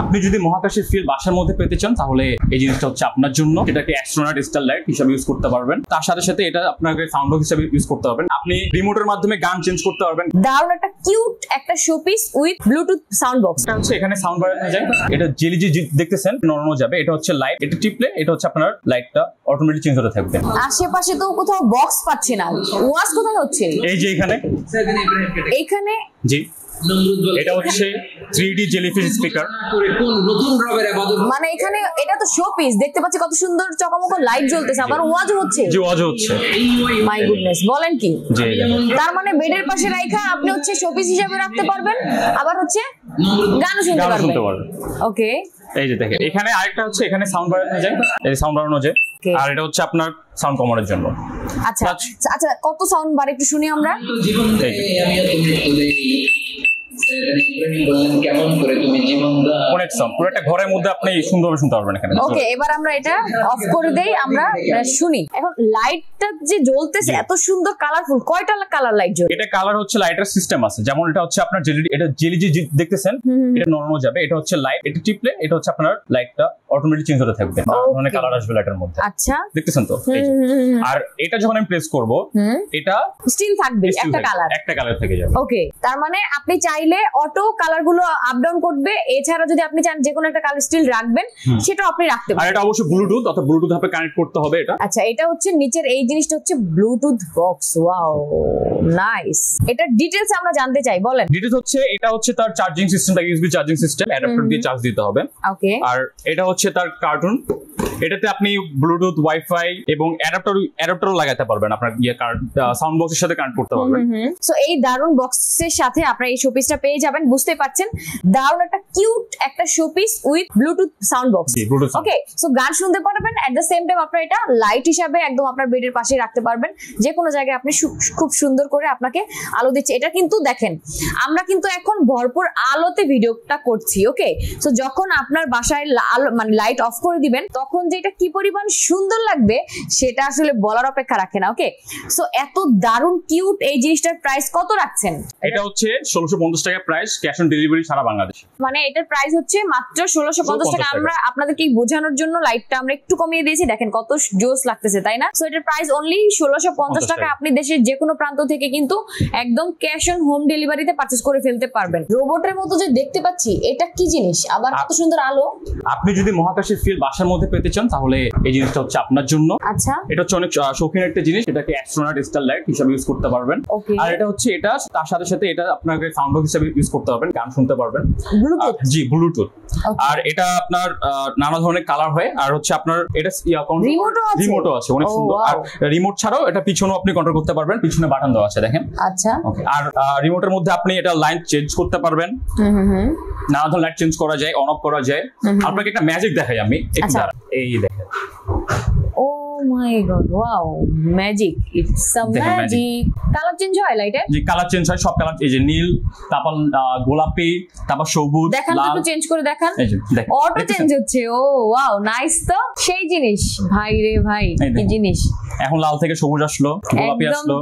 আপনি যদি মহাকাশের ফিল বাসার মধ্যে পেতে চান তাহলে এই জিনিসটা হচ্ছে আপনার জন্য। এটাকে অ্যাস্ট্রোনট স্টার লাইট হিসেবে ইউজ করতে পারবেন। তার সাথে সাথে এটা আপনাকে সাউন্ড বক্স হিসেবে ইউজ করতে পারবেন। আপনি রিমোটের মাধ্যমে গান চেঞ্জ করতে পারবেন। দারুণ একটা কিউট একটা showpiece with Bluetooth sound box. এটা হচ্ছে এখানে সাউন্ড বাড়ানো যায়। এটা জেলি দেখতেছেন নড়ানো যাবে। এটা হচ্ছে লাইট। এটা টিপলে এটা হচ্ছে আপনার লাইটটা অটোমেটিক চেঞ্জ হতে থাকবে। আশেপাশে তো কোথাও বক্স পাচ্ছি না, ওয়াজ কোথায় হচ্ছে? এই যে এইখানে জি এটা হচ্ছে 3D জেলিফিশ স্পিকার। মানে এখানে এটা তো শোপিস, দেখতে পাচ্ছি কত সুন্দর চকমক লাইট জ্বলতেছে, আবার ওয়াজ হচ্ছে। জি ওয়াজ হচ্ছে। মাই গুডনেস, বলেন কি? জি তার মানে বেডের পাশে রাখা আপনি হচ্ছে শোপিস হিসেবে রাখতে পারবেন, আবার হচ্ছে গান শুনতে পারবেন। ওকে, এই যে দেখেন এখানে আরেকটা হচ্ছে এখানে সাউন্ড বাড়ানো যায়। এই সাউন্ড বাড়ানো যায়। আর এটা হচ্ছে আপনার সাউন্ড কমানোর জন্য। আচ্ছা আচ্ছা, কত সাউন্ড বাড়ে একটু শুনি আমরা। পুরোটা ঘরের মধ্যে আপনি সুন্দরভাবে শুনতে পারবেন এখানে। ওকে, এবার আমরা এটা অফ করে দেই, আমরা শুনি। এখন লাইটটা যে জ্বলতেছে এত সুন্দর কালারফুল, কয়টা কালার লাইট জ্বলে? এটা কালার হচ্ছে লাইটের সিস্টেম আছে। যেমন এটা হচ্ছে আপনার এটা জেলি যে দেখতেছেন, এটা নরমাল যাবে। এটা হচ্ছে লাইট। এটা টিপলে এটা হচ্ছে আপনার লাইটটা অটোমেটিক চেঞ্জ হতে থাকবে। মানে কালার আসবে লাইটের মধ্যে। আচ্ছা, দেখতেছেন তো? আর এটা যখন আমি প্রেস করব এটা স্টিল থাকবে, একটা কালার থেকে যাবে। ওকে, তার মানে আপনি চাইলে অটো কালার গুলো আপ ডাউন করবে। এছাড়া যদি আপনি চান যে কোনো একটা কালার স্টিল রাখবেন, সেটা আপনি রাখতে পারেন। আর এটা অবশ্যই ব্লুটুথ, অর্থাৎ ব্লুটুথ ভাবে কানেক্ট করতে হবে এটা। আচ্ছা, এটা হচ্ছে নিচের এই জিনিসটা হচ্ছে ব্লুটুথ বক্স। Wow, nice. এটা ডিটেইলস আমরা জানতে চাই, বলেন। ডিটেইলস হচ্ছে এটা হচ্ছে তার চার্জিং সিস্টেমটা, ইউএসবি চার্জিং সিস্টেম, অ্যাডাপ্টার দিয়ে চার্জ দিতে হবে। ওকে, আর এটা হচ্ছে তার কার্টুন। এটাতে আপনি ব্লুটুথ, ওয়াইফাই এবং অ্যাডাপ্টারও লাগাতে পারবেন। আপনার সাউন্ড বক্সের সাথে কানেক্ট করতে পারবেন। সো এই দারুন বক্সের সাথে আপনারা এই শোপিসটা পেয়ে যাবেন। বুঝতে পারছেন, দারুন একটা কিউট একটা showpiece with Bluetooth sound box. Okay, so গান শুনতে পারবেন, এট দ্য সেম টাইম আপনারা এটা লাইট হিসাবে একদম আপনার বেডের পাশে রাখতে পারবেন। যে কোনো জায়গায় আপনি খুব সুন্দর করে আপনাকে আলো দিচ্ছে। এটা কিন্তু দেখেন, আমরা কিন্তু এখন ভরপুর আলোতে ভিডিওটা করছি। ওকে, সো যখন আপনার বাসায় মানে লাইট অফ করে দিবেন, তখন যে এটা কি পরিমাণ সুন্দর লাগবে সেটা আসলে বলার অপেক্ষা রাখে না। ওকে, সো এত দারুন কিউট এই জিনিসটার প্রাইস কত রাখছেন? এটা হচ্ছে 1650 টাকা প্রাইস, ক্যাশ অন ডেলিভারি সারা বাংলাদেশ। মানে এটার প্রাইস হচ্ছে মাত্র 1650 টাকা। আমরা আপনাদেরকে বোঝানোর জন্য লাইটটা আমরা একটু কমিয়ে দিয়েছি, দেখেন কত জোস লাগতেছে, তাই না? সো এটার প্রাইস অনলি 1650 টাকা। আপনি দেশের যে কোনো প্রান্ত থেকে কিন্তু একদম ক্যাশ অন হোম ডেলিভারিতে পারচেজ করে ফেলতে পারবেন। রোবটের মতো যে দেখতে পাচ্ছি, এটা কি জিনিস? আবার কত সুন্দর আলো। আপনি যদি মহাকাশের ফিল বাসার মধ্যে পেতে চান তাহলে এই জিনিসটা হচ্ছে আপনার জন্য। আচ্ছা, এটা হচ্ছে অনেক শৌখিন একটা জিনিস। এটাকে অ্যাস্ট্রোনট স্টার লাইট হিসেবে ইউজ করতে পারবেন। আর এটা হচ্ছে এটা তার সাথে সাথে এটা আপনাকে সাউন্ড বক্স হিসেবে ইউজ করতে পারবেন, গান শুনতে পারবেন। ব্লুটুথ? জি, ব্লুটুথ। আর এটা আপনার নানা ধরনের কালার হয়। আর হচ্ছে আপনার এটা রিমোটও আছে, অনেক সুন্দর। আর রিমোট ছাড়াও এটা পিছনেও আপনি কন্ট্রোল করতে পারবেন, পিছনে বাটন দেওয়া আছে, দেখেন। আচ্ছা, ওকে। আর রিমোটের মধ্যে আপনি এটা লাইন চেঞ্জ করতে পারবেন। নানা ধরনের লাইট চেঞ্জ করা যায়, অন অফ করা যায়। আপনাকে একটা ম্যাজিক দেখাই আমি, এই দেখেন। Oh my god, wow, magic, it's a magic. Colour change হয় লাইটের? জি, কালার চেঞ্জ হয়, সব কালার। এই যে নীল, তারপর গোলাপি, তারপর সবুজ, দেখান লাল। একটু চেঞ্জ করে দেখান। এই যে দেখেন, অটো চেঞ্জ হচ্ছে। ও ওয়াও, নাইস। তো সেই জিনিস, ভাই রে ভাই, কি জিনিস। এখন লাল থেকে সবুজ আসলো, গোলাপি আসলো,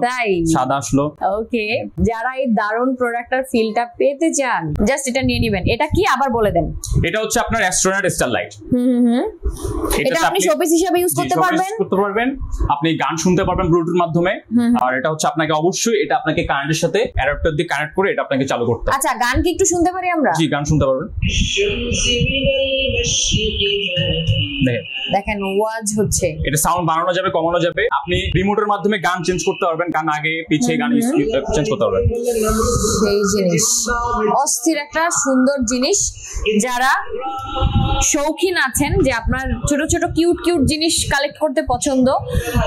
সাদা আসলো। ওকে, যারা এই দারুন প্রোডাক্টটার ফিলটা পেতে চান, জাস্ট এটা নিয়ে নেবেন। এটা কি আবার বলে দেন? এটা হচ্ছে আপনার অ্যাস্ট্রোনট স্টার লাইট। এটা আপনি শোপিস হিসেবে ইউজ করতে পারবেন। আপনি গান শুনতে পারবেন ব্লুটুথ মাধ্যমে। আর এটা হচ্ছে আপনাকে অবশ্যই এটা আপনাকে কারেন্টের সাথে অ্যাডাপ্টার দিয়ে কানেক্ট করে এটা আপনাকে চালু করতে হবে। আচ্ছা, গান কি একটু শুনতে পারি আমরা? জি, গান শুনতে পারবেন। দেখেন, ওয়াজ হচ্ছে। এটা সাউন্ড বাড়ানো যাবে, কমানো যাবে। আপনি রিমোটের মাধ্যমে গান চেঞ্জ করতে পারবেন, গান আগে পিছে গান চেঞ্জ করতে পারবেন। সেই জিনিস অস্থির একটা সুন্দর জিনিস। যারা শৌখিন আছেন যে আপনার ছোট ছোট কিউট কিউট জিনিস কালেক্ট করতে পছন্দ,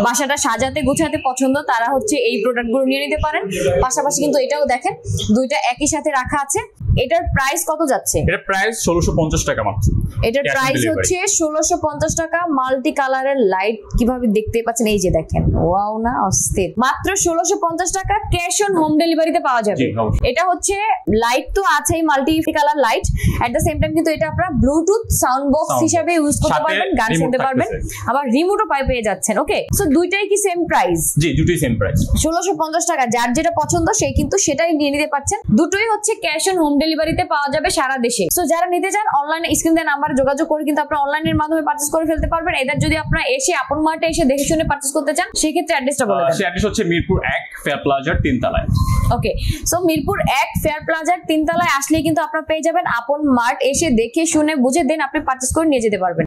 বাসাটা সাজাতে গুছাতে পছন্দ, তারা হচ্ছে এই প্রোডাক্টগুলো নিয়ে নিতে পারেন। পাশাপাশি কিন্তু এটাও দেখেন, দুইটা একই সাথে রাখা আছে। এটার প্রাইস কত যাচ্ছে? এটার প্রাইস 1650 টাকা মাত্র। এটার প্রাইস হচ্ছে 1650 টাকা। টাকা মাল্টি কালারের লাইট কিভাবে দেখতে পাচ্ছেন, এই যে দেখেন, ওয়াও না অস্থির। মাত্র 1650 টাকা ক্যাশ অন হোম ডেলিভারিতে পাওয়া যাবে। এটা হচ্ছে লাইট তো আছেই, multi colour light, at the same time কিন্তু এটা আপনারা ব্লুটুথ সাউন্ড বক্স হিসেবে ইউজ করতে পারবেন, গান শুনতে পারবেন, আবার রিমোটও পেয়ে যাচ্ছেন। ওকে, সো দুইটাই কি সেম প্রাইস? জি, দুটোই সেম প্রাইস, 1650 টাকা। যার যেটা পছন্দ সেই কিন্তু সেটাই নিয়ে নিতে পারছেন। দুটোই হচ্ছে ক্যাশ অন হোম ডেলিভারিতে পাওয়া যাবে সারা দেশে। সো যারা নিতে চান অনলাইনে স্ক্রিন দেওয়া নাম্বারে যোগাযোগ করে কিন্তু আপনারা অনলাইনের মাধ্যমে পারচেজ করে ফেলতে পারবেন। এদের যদি আপনারা এসে আপন মার্টে এসে দেখে শুনে পারচেজ করতে চান সেই ক্ষেত্রে অ্যাড্রেসটা বলে দেন। সেই অ্যাড্রেস হচ্ছে মিরপুর 1 ফেয়ার প্লাজার 3 তলায়। ওকে, সো মিরপুর 1 ফেয়ার প্লাজার 3 তলায় আসলে কিন্তু আপনারা পেয়ে যাবেন আপন মার্ট। এসে দেখে শুনে বুঝে দেন আপনি পারচেজ করে নিয়ে যেতে পারবেন।